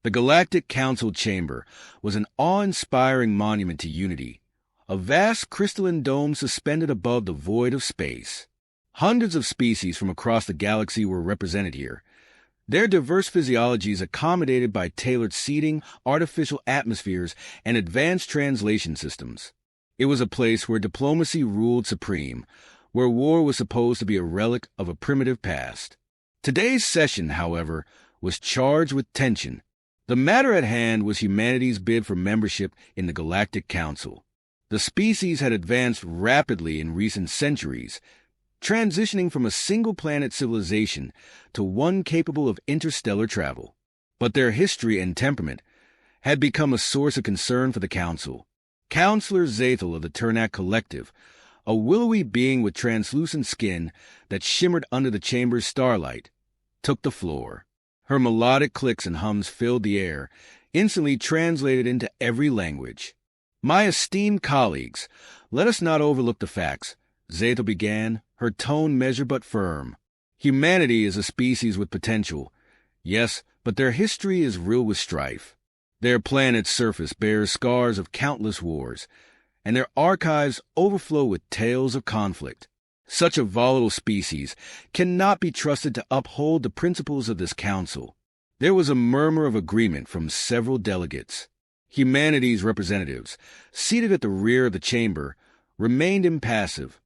The Galactic Council Chamber was an awe-inspiring monument to unity, a vast crystalline dome suspended above the void of space. Hundreds of species from across the galaxy were represented here, their diverse physiologies accommodated by tailored seating, artificial atmospheres, and advanced translation systems. It was a place where diplomacy ruled supreme, where war was supposed to be a relic of a primitive past. Today's session, however, was charged with tension. The matter at hand was humanity's bid for membership in the Galactic Council. The species had advanced rapidly in recent centuries, transitioning from a single-planet civilization to one capable of interstellar travel. But their history and temperament had become a source of concern for the Council. Counselor Zathel of the Turnak Collective, a willowy being with translucent skin that shimmered under the chamber's starlight, took the floor. Her melodic clicks and hums filled the air, instantly translated into every language. "My esteemed colleagues, let us not overlook the facts," Zathel began, her tone measured but firm. "Humanity is a species with potential, yes, but their history is real with strife. Their planet's surface bears scars of countless wars, and their archives overflow with tales of conflict. Such a volatile species cannot be trusted to uphold the principles of this council." There was a murmur of agreement from several delegates. Humanity's representatives, seated at the rear of the chamber, remained impassive,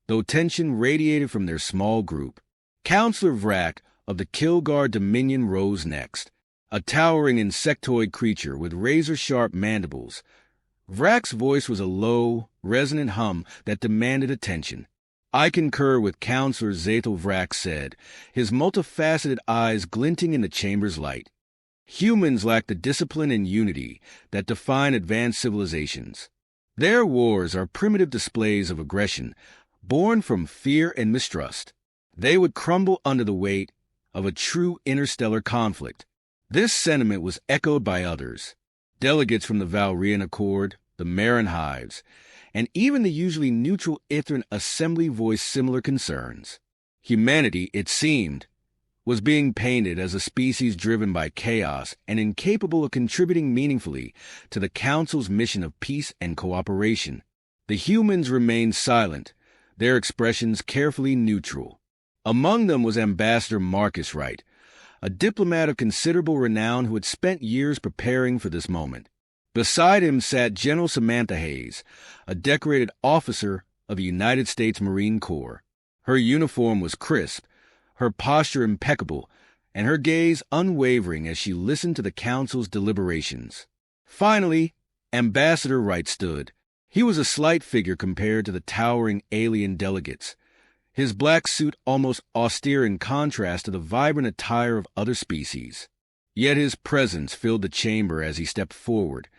though tension radiated from their small group. Counselor Vrak of the Kilgar Dominion rose next, a towering insectoid creature with razor-sharp mandibles. Vrak's voice was a low, resonant hum that demanded attention. "I concur with Counselor Zathel," Vrak said, his multifaceted eyes glinting in the chamber's light. "Humans lack the discipline and unity that define advanced civilizations. Their wars are primitive displays of aggression, born from fear and mistrust. They would crumble under the weight of a true interstellar conflict." This sentiment was echoed by others. Delegates from the Valrian Accord, the Marin Hives, and even the usually neutral Ithran Assembly voiced similar concerns. Humanity, it seemed, was being painted as a species driven by chaos and incapable of contributing meaningfully to the Council's mission of peace and cooperation. The humans remained silent, their expressions carefully neutral. Among them was Ambassador Marcus Wright, a diplomat of considerable renown who had spent years preparing for this moment. Beside him sat General Samantha Hayes, a decorated officer of the United States Marine Corps. Her uniform was crisp, her posture impeccable, and her gaze unwavering as she listened to the Council's deliberations. Finally, Ambassador Wright stood. He was a slight figure compared to the towering alien delegates, his black suit almost austere in contrast to the vibrant attire of other species. Yet his presence filled the chamber as he stepped forward,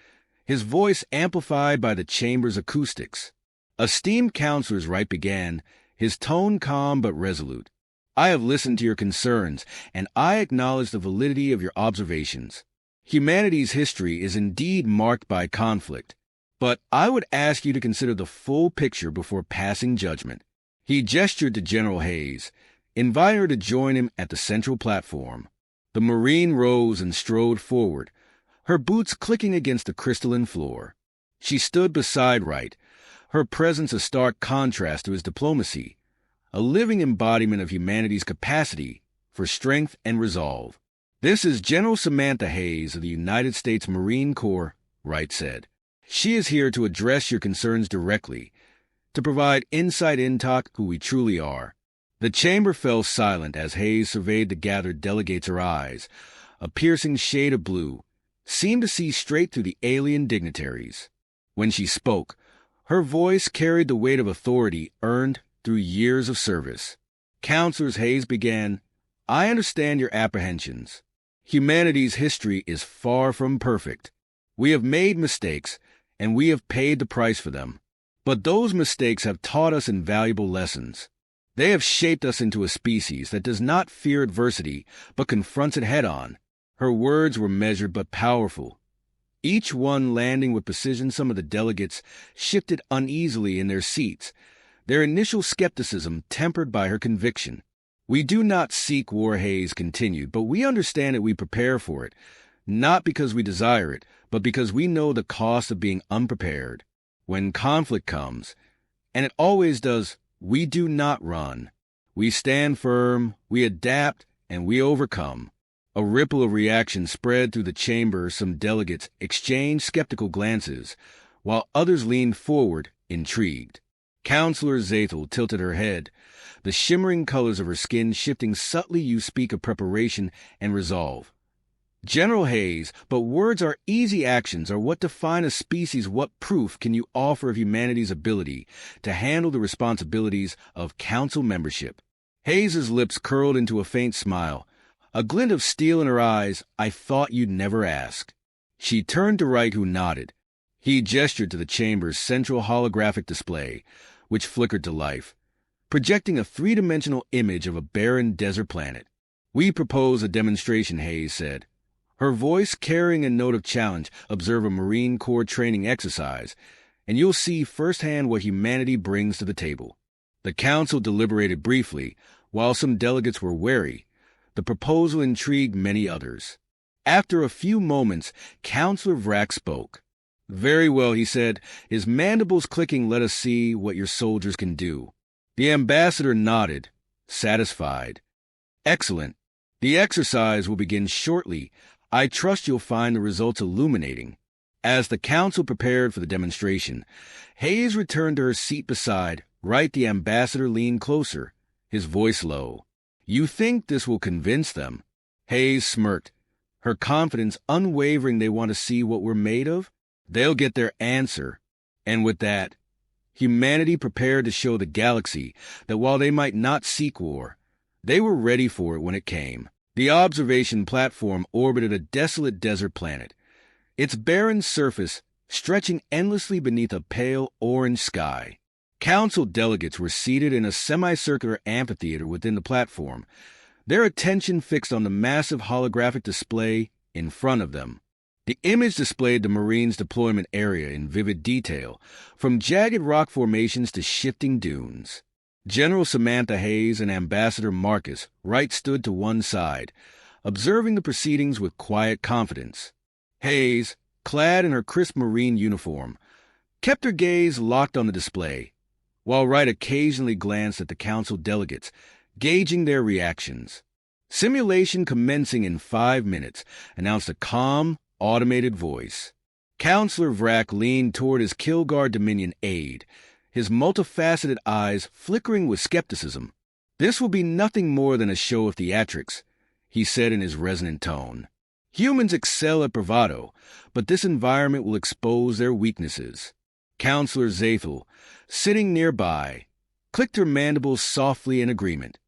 his voice amplified by the chamber's acoustics. "Esteemed counselors," Wright began, his tone calm but resolute, "I have listened to your concerns, and I acknowledge the validity of your observations. Humanity's history is indeed marked by conflict, but I would ask you to consider the full picture before passing judgment." He gestured to General Hayes, inviting her to join him at the central platform. The Marine rose and strode forward, her boots clicking against the crystalline floor. She stood beside Wright, her presence a stark contrast to his diplomacy, a living embodiment of humanity's capacity for strength and resolve. "This is General Samantha Hayes of the United States Marine Corps," Wright said. "She is here to address your concerns directly, to provide insight into who we truly are." The chamber fell silent as Hayes surveyed the gathered delegates. Her eyes, a piercing shade of blue, seemed to see straight through the alien dignitaries. When she spoke, her voice carried the weight of authority earned through years of service. "Counselors," Hayes began, "I understand your apprehensions. Humanity's history is far from perfect. We have made mistakes, and we have paid the price for them. But those mistakes have taught us invaluable lessons. They have shaped us into a species that does not fear adversity, but confronts it head-on." Her words were measured but powerful, each one landing with precision. Some of the delegates shifted uneasily in their seats, their initial skepticism tempered by her conviction. "We do not seek war," Hayes continued, "but we understand that we prepare for it. not because we desire it, but because we know the cost of being unprepared. When conflict comes, and it always does, we do not run. We stand firm, we adapt, and we overcome. A ripple of reaction spread through the chamber. Some delegates exchanged skeptical glances, while others leaned forward, intrigued. Counselor Zathel tilted her head, the shimmering colors of her skin shifting subtly. You speak of preparation and resolve. General Hayes, but words are easy, actions are what define a species. What proof can you offer of humanity's ability to handle the responsibilities of council membership? Hayes's lips curled into a faint smile, a glint of steel in her eyes. I thought you'd never ask. She turned to Wright, who nodded. He gestured to the chamber's central holographic display, which flickered to life, projecting a three-dimensional image of a barren desert planet. We propose a demonstration, Hayes said, her voice carrying a note of challenge. Observe a Marine Corps training exercise, and you'll see firsthand what humanity brings to the table. The council deliberated briefly. While some delegates were wary, the proposal intrigued many others. After a few moments, Counselor Vrack spoke. Very well, he said, his mandibles clicking. Let us see what your soldiers can do. The ambassador nodded, satisfied. Excellent. The exercise will begin shortly. I trust you'll find the results illuminating. As the council prepared for the demonstration, Hayes returned to her seat beside Wright. The ambassador leaned closer, his voice low. You think this will convince them? Hayes smirked, her confidence unwavering. They want to see what we're made of. They'll get their answer. And with that, humanity prepared to show the galaxy that while they might not seek war, they were ready for it when it came. The observation platform orbited a desolate desert planet, its barren surface stretching endlessly beneath a pale orange sky. Council delegates were seated in a semicircular amphitheater within the platform, their attention fixed on the massive holographic display in front of them. The image displayed the Marines' deployment area in vivid detail, from jagged rock formations to shifting dunes. General Samantha Hayes and Ambassador Marcus Wright stood to one side, observing the proceedings with quiet confidence. Hayes, clad in her crisp Marine uniform, kept her gaze locked on the display, while Wright occasionally glanced at the council delegates, gauging their reactions. Simulation commencing in 5 minutes, announced a calm, automated voice. Counselor Vrack leaned toward his Kilgar Dominion aide, his multifaceted eyes flickering with skepticism. This will be nothing more than a show of theatrics, he said in his resonant tone. Humans excel at bravado, but this environment will expose their weaknesses. Counselor Zathel, sitting nearby, clicked her mandibles softly in agreement.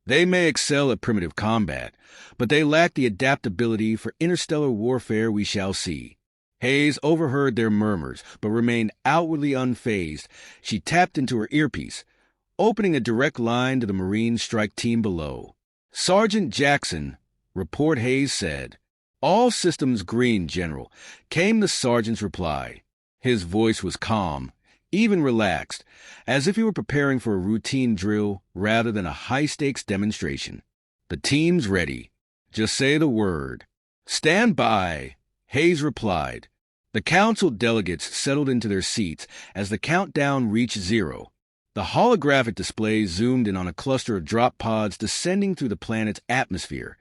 They may excel at primitive combat, but they lack the adaptability for interstellar warfare. We shall see. Hayes overheard their murmurs, but remained outwardly unfazed. She tapped into her earpiece, opening a direct line to the Marine strike team below. Sergeant Jackson, report, Hayes said. All systems green, General, came the sergeant's reply. His voice was calm, even relaxed, as if he were preparing for a routine drill rather than a high-stakes demonstration. The team's ready. Just say the word. Stand by, Hayes replied. The council delegates settled into their seats as the countdown reached 0. The holographic display zoomed in on a cluster of drop pods descending through the planet's atmosphere,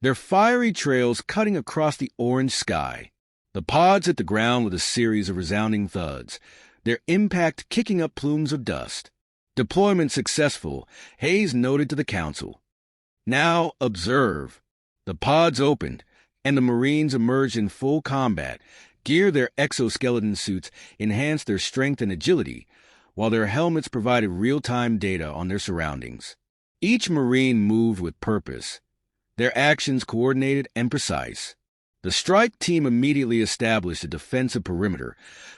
their fiery trails cutting across the orange sky. The pods hit the ground with a series of resounding thuds, their impact kicking up plumes of dust. Deployment successful, Hayes noted to the council. Now observe. The pods opened, and the Marines emerged in full combat, geared their exoskeleton suits, enhanced their strength and agility, while their helmets provided real-time data on their surroundings. Each Marine moved with purpose, their actions coordinated and precise. The strike team immediately established a defensive perimeter,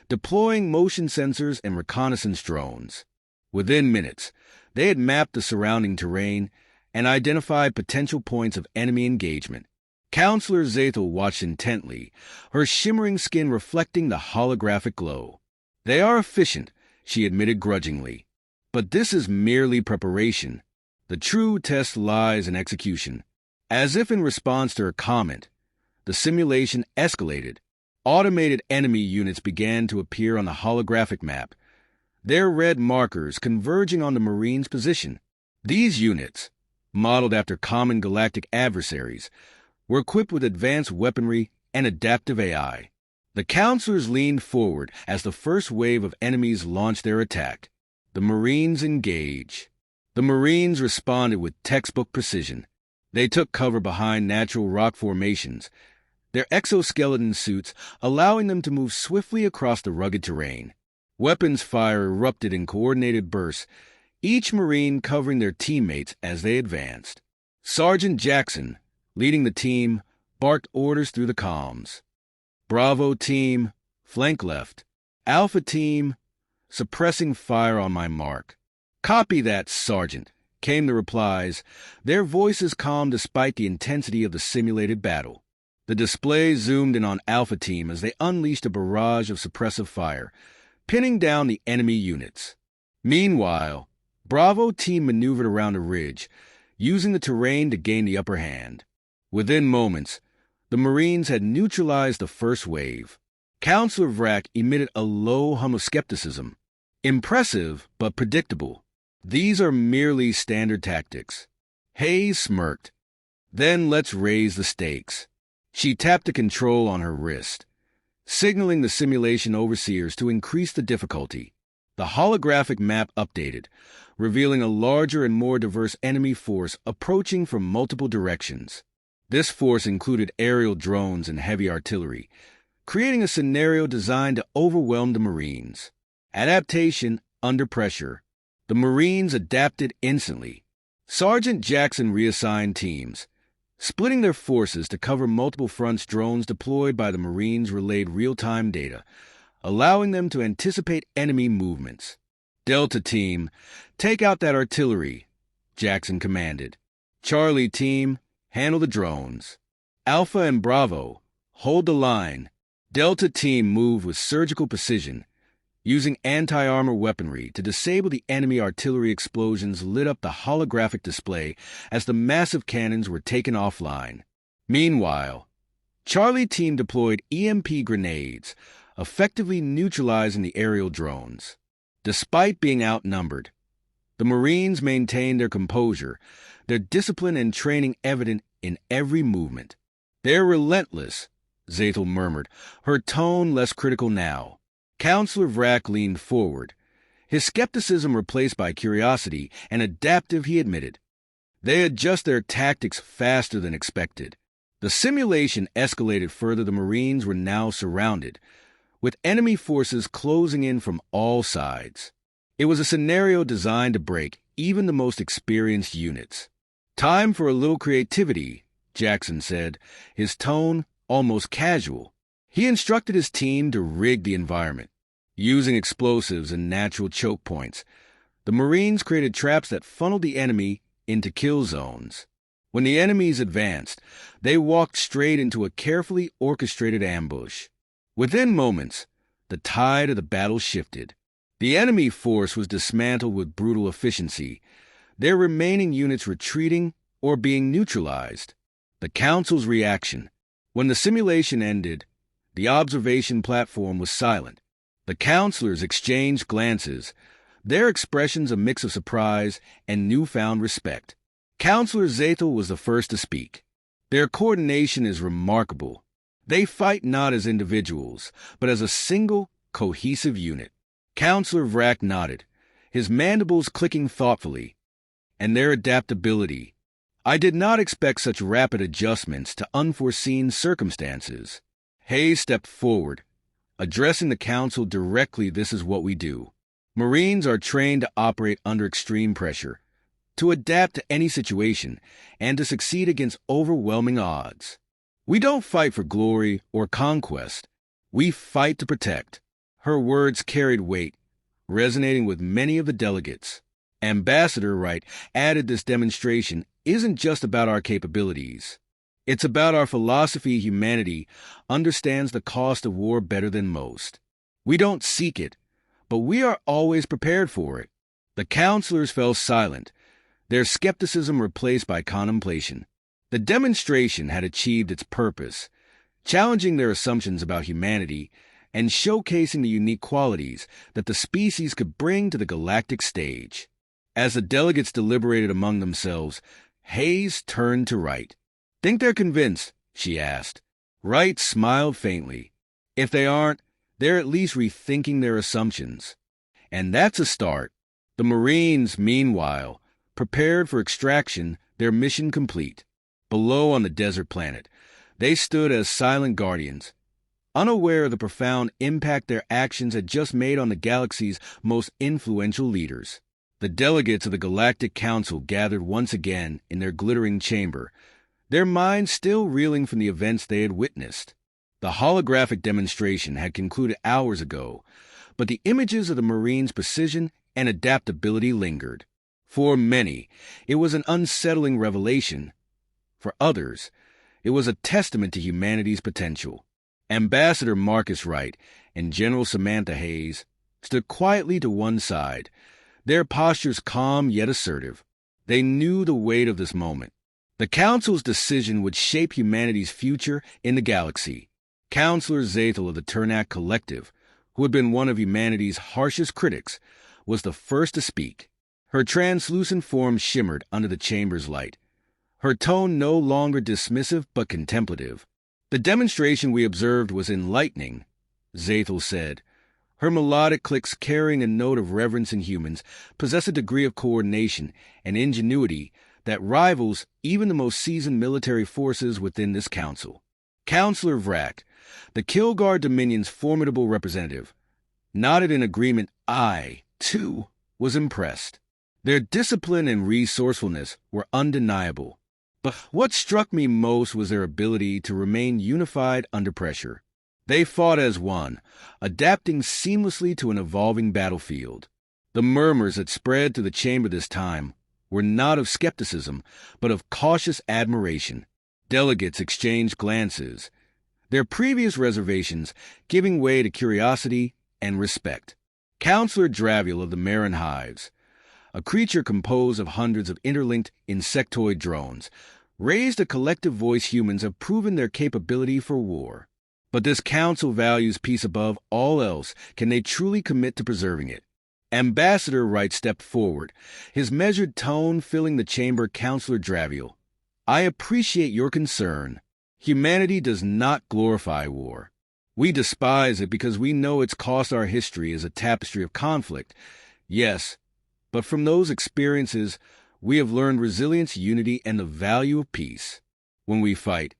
deploying motion sensors and reconnaissance drones. Within minutes, they had mapped the surrounding terrain and identified potential points of enemy engagement. Counselor Zathel watched intently, her shimmering skin reflecting the holographic glow. They are efficient, she admitted grudgingly. But this is merely preparation. The true test lies in execution. As if in response to her comment, the simulation escalated. Automated enemy units began to appear on the holographic map, their red markers converging on the Marines' position. These units, modeled after common galactic adversaries, were equipped with advanced weaponry and adaptive AI. The counselors leaned forward as the first wave of enemies launched their attack. The Marines engaged. The Marines responded with textbook precision. They took cover behind natural rock formations, their exoskeleton suits allowing them to move swiftly across the rugged terrain. Weapons fire erupted in coordinated bursts, each Marine covering their teammates as they advanced. Sergeant Jackson, leading the team, barked orders through the comms. Bravo team, flank left. Alpha team, suppressing fire on my mark. Copy that, Sergeant, came the replies, their voices calm despite the intensity of the simulated battle. The display zoomed in on Alpha team as they unleashed a barrage of suppressive fire, pinning down the enemy units. Meanwhile, Bravo team maneuvered around a ridge, using the terrain to gain the upper hand. Within moments, the Marines had neutralized the first wave. Counselor Vrack emitted a low hum of skepticism. Impressive, but predictable. These are merely standard tactics. Hayes smirked. Then let's raise the stakes. She tapped the control on her wrist, signaling the simulation overseers to increase the difficulty. The holographic map updated, revealing a larger and more diverse enemy force approaching from multiple directions. This force included aerial drones and heavy artillery, creating a scenario designed to overwhelm the Marines. Adaptation under pressure. The Marines adapted instantly. Sergeant Jackson reassigned teams, splitting their forces to cover multiple fronts. Drones deployed by the Marines relayed real-time data, allowing them to anticipate enemy movements. Delta team, take out that artillery, Jackson commanded. Charlie team, handle the drones. Alpha and Bravo, hold the line. Delta team moved with surgical precision, using anti-armor weaponry to disable the enemy artillery. Explosions lit up the holographic display as the massive cannons were taken offline. Meanwhile, Charlie team deployed EMP grenades, effectively neutralizing the aerial drones. Despite being outnumbered, the Marines maintained their composure, their discipline and training evident in every movement. They're relentless, Zathel murmured, her tone less critical now. Counselor Vrack leaned forward, his skepticism replaced by curiosity, and adaptive, he admitted. They adjust their tactics faster than expected. The simulation escalated further. The Marines were now surrounded, with enemy forces closing in from all sides. It was a scenario designed to break even the most experienced units. Time for a little creativity, Jackson said, his tone almost casual. He instructed his team to rig the environment. Using explosives and natural choke points, the Marines created traps that funneled the enemy into kill zones. When the enemies advanced, they walked straight into a carefully orchestrated ambush. Within moments, the tide of the battle shifted. The enemy force was dismantled with brutal efficiency, their remaining units retreating or being neutralized. The Council's reaction. When the simulation ended, the observation platform was silent. The counselors exchanged glances, their expressions a mix of surprise and newfound respect. Counselor Zathel was the first to speak. Their coordination is remarkable. They fight not as individuals, but as a single, cohesive unit. Counselor Vrack nodded, his mandibles clicking thoughtfully. And their adaptability. I did not expect such rapid adjustments to unforeseen circumstances. Hayes stepped forward, addressing the council directly. This is what we do. Marines are trained to operate under extreme pressure, to adapt to any situation, and to succeed against overwhelming odds. We don't fight for glory or conquest. We fight to protect. Her words carried weight, resonating with many of the delegates. Ambassador Wright added, this demonstration isn't just about our capabilities. It's about our philosophy. Humanity understands the cost of war better than most. We don't seek it, but we are always prepared for it. The counselors fell silent, their skepticism replaced by contemplation. The demonstration had achieved its purpose, challenging their assumptions about humanity and showcasing the unique qualities that the species could bring to the galactic stage. As the delegates deliberated among themselves, Hayes turned to Wright. "Think they're convinced?" she asked. Wright smiled faintly. "If they aren't, they're at least rethinking their assumptions. And that's a start." The Marines, meanwhile, prepared for extraction, their mission complete. Below on the desert planet, they stood as silent guardians, unaware of the profound impact their actions had just made on the galaxy's most influential leaders. The delegates of the Galactic Council gathered once again in their glittering chamber, their minds still reeling from the events they had witnessed. The holographic demonstration had concluded hours ago, but the images of the Marines' precision and adaptability lingered. For many, it was an unsettling revelation. For others, it was a testament to humanity's potential. Ambassador Marcus Wright and General Samantha Hayes stood quietly to one side, their postures calm yet assertive. They knew the weight of this moment. The Council's decision would shape humanity's future in the galaxy. Counselor Zathel of the Turnak Collective, who had been one of humanity's harshest critics, was the first to speak. Her translucent form shimmered under the chamber's light, her tone no longer dismissive but contemplative. "The demonstration we observed was enlightening," Zathel said. Her melodic clicks, carrying a note of reverence in humans, possess a degree of coordination and ingenuity that rivals even the most seasoned military forces within this council. Counselor Vrack, the Kilgar Dominion's formidable representative, nodded in agreement. I, too, was impressed. Their discipline and resourcefulness were undeniable. But what struck me most was their ability to remain unified under pressure. They fought as one, adapting seamlessly to an evolving battlefield. The murmurs that spread through the chamber this time were not of skepticism, but of cautious admiration. Delegates exchanged glances, their previous reservations giving way to curiosity and respect. Counselor Draviel of the Marin Hives, a creature composed of hundreds of interlinked insectoid drones, raised a collective voice. Humans have proven their capability for war. But this council values peace above all else. Can they truly commit to preserving it? Ambassador Wright stepped forward, his measured tone filling the chamber. "Counselor Draviel, I appreciate your concern. Humanity does not glorify war. We despise it because we know it's cost our history as a tapestry of conflict. Yes, but from those experiences, we have learned resilience, unity, and the value of peace. When we fight,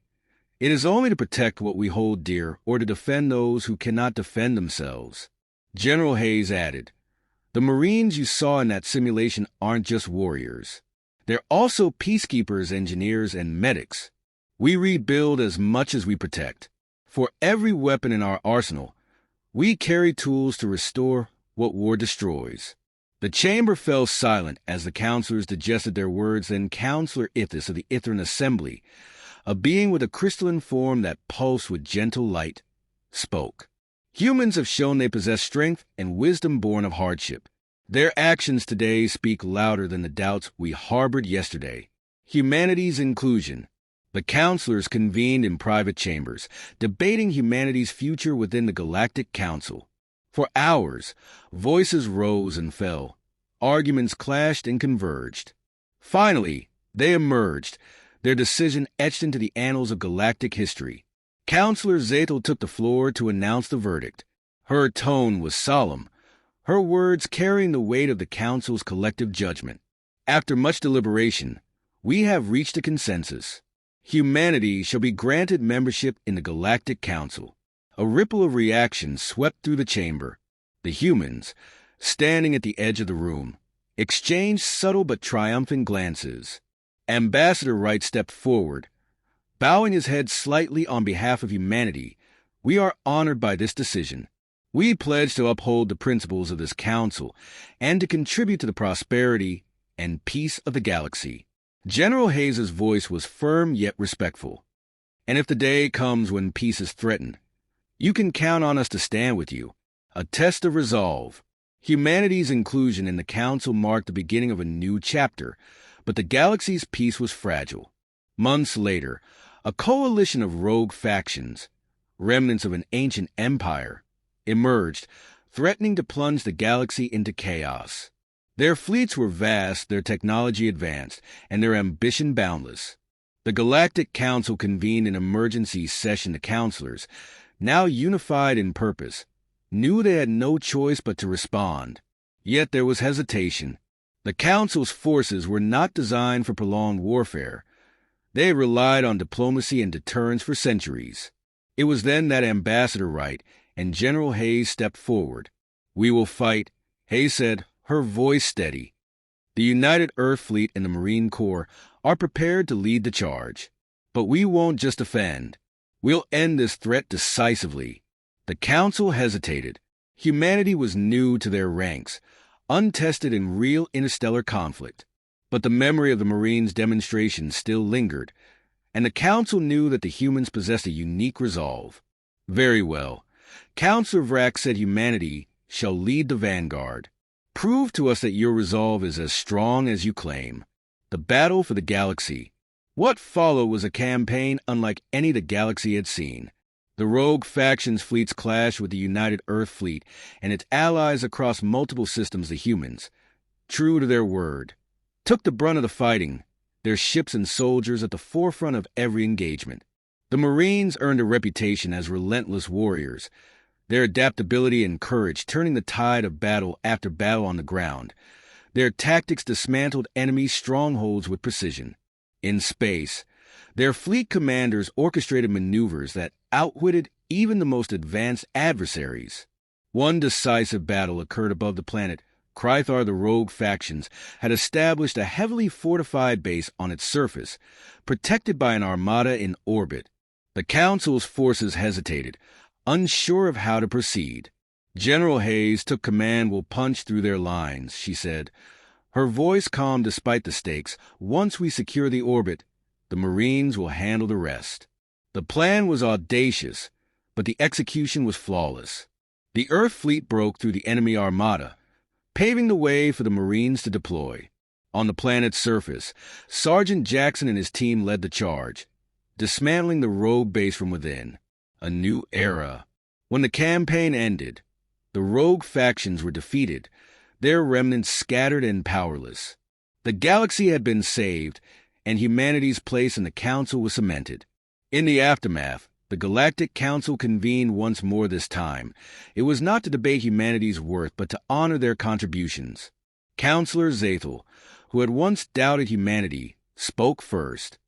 it is only to protect what we hold dear or to defend those who cannot defend themselves." General Hayes added, "The Marines you saw in that simulation aren't just warriors. They're also peacekeepers, engineers, and medics. We rebuild as much as we protect. For every weapon in our arsenal, we carry tools to restore what war destroys." The chamber fell silent as the counselors digested their words. Then Counselor Ithis of the Ithran Assembly, a being with a crystalline form that pulsed with gentle light, spoke. "Humans have shown they possess strength and wisdom born of hardship. Their actions today speak louder than the doubts we harbored yesterday. Humanity's inclusion." The counselors convened in private chambers, debating humanity's future within the Galactic Council. For hours, voices rose and fell. Arguments clashed and converged. Finally, they emerged, their decision etched into the annals of galactic history. Counselor Zathel took the floor to announce the verdict. Her tone was solemn, her words carrying the weight of the Council's collective judgment. "After much deliberation, we have reached a consensus. Humanity shall be granted membership in the Galactic Council." A ripple of reaction swept through the chamber. The humans, standing at the edge of the room, exchanged subtle but triumphant glances. Ambassador Wright stepped forward, bowing his head slightly. "On behalf of humanity, we are honored by this decision. We pledge to uphold the principles of this council and to contribute to the prosperity and peace of the galaxy." General Hayes's voice was firm yet respectful. "And if the day comes when peace is threatened, you can count on us to stand with you." A test of resolve. Humanity's inclusion in the council marked the beginning of a new chapter, but the galaxy's peace was fragile. Months later, a coalition of rogue factions, remnants of an ancient empire, emerged, threatening to plunge the galaxy into chaos. Their fleets were vast, their technology advanced, and their ambition boundless. The Galactic Council convened an emergency session. The counselors, now unified in purpose, knew they had no choice but to respond. Yet there was hesitation. The Council's forces were not designed for prolonged warfare. They had relied on diplomacy and deterrence for centuries. It was then that Ambassador Wright and General Hayes stepped forward. "We will fight," Hayes said, her voice steady. "The United Earth Fleet and the Marine Corps are prepared to lead the charge. But we won't just defend. We'll end this threat decisively." The Council hesitated. Humanity was new to their ranks, untested in real interstellar conflict. But the memory of the Marines' demonstration still lingered, and the Council knew that the humans possessed a unique resolve. "Very well. Counselor Vrack said humanity shall lead the vanguard. Prove to us that your resolve is as strong as you claim." The battle for the galaxy. What followed was a campaign unlike any the galaxy had seen. The rogue factions' fleets clashed with the United Earth Fleet and its allies across multiple systems. The humans, true to their word, took the brunt of the fighting, their ships and soldiers at the forefront of every engagement. The Marines earned a reputation as relentless warriors, their adaptability and courage turning the tide of battle after battle on the ground. Their tactics dismantled enemy strongholds with precision. In space, their fleet commanders orchestrated maneuvers that outwitted even the most advanced adversaries. One decisive battle occurred above the planet. Krythar, the rogue factions, had established a heavily fortified base on its surface, protected by an armada in orbit. The Council's forces hesitated, unsure of how to proceed. "General Hayes took command. Will punch through their lines," she said, her voice calm despite the stakes. "Once we secure the orbit, the Marines will handle the rest." The plan was audacious, but the execution was flawless. The Earth fleet broke through the enemy armada, paving the way for the Marines to deploy. On the planet's surface, Sergeant Jackson and his team led the charge, dismantling the rogue base from within. A new era. When the campaign ended, the rogue factions were defeated, their remnants scattered and powerless. The galaxy had been saved, and humanity's place in the Council was cemented. In the aftermath, the Galactic Council convened once more. This time, it was not to debate humanity's worth, but to honor their contributions. Counselor Zathel, who had once doubted humanity, spoke first.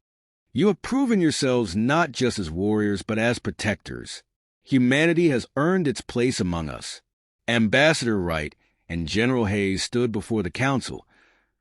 "You have proven yourselves not just as warriors, but as protectors. Humanity has earned its place among us." Ambassador Wright and General Hayes stood before the Council,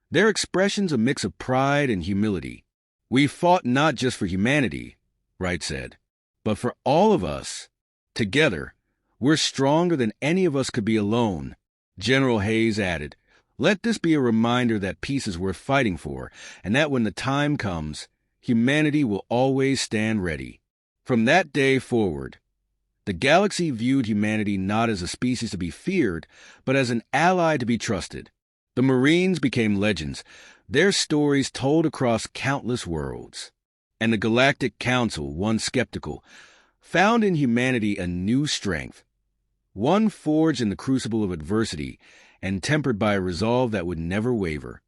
their expressions a mix of pride and humility. "We fought not just for humanity," Wright said, "but for all of us. Together, we're stronger than any of us could be alone." General Hayes added, "Let this be a reminder that peace is worth fighting for, and that when the time comes, humanity will always stand ready." From that day forward, the galaxy viewed humanity not as a species to be feared, but as an ally to be trusted. The Marines became legends, their stories told across countless worlds. And the Galactic Council, once skeptical, found in humanity a new strength, one forged in the crucible of adversity and tempered by a resolve that would never waver.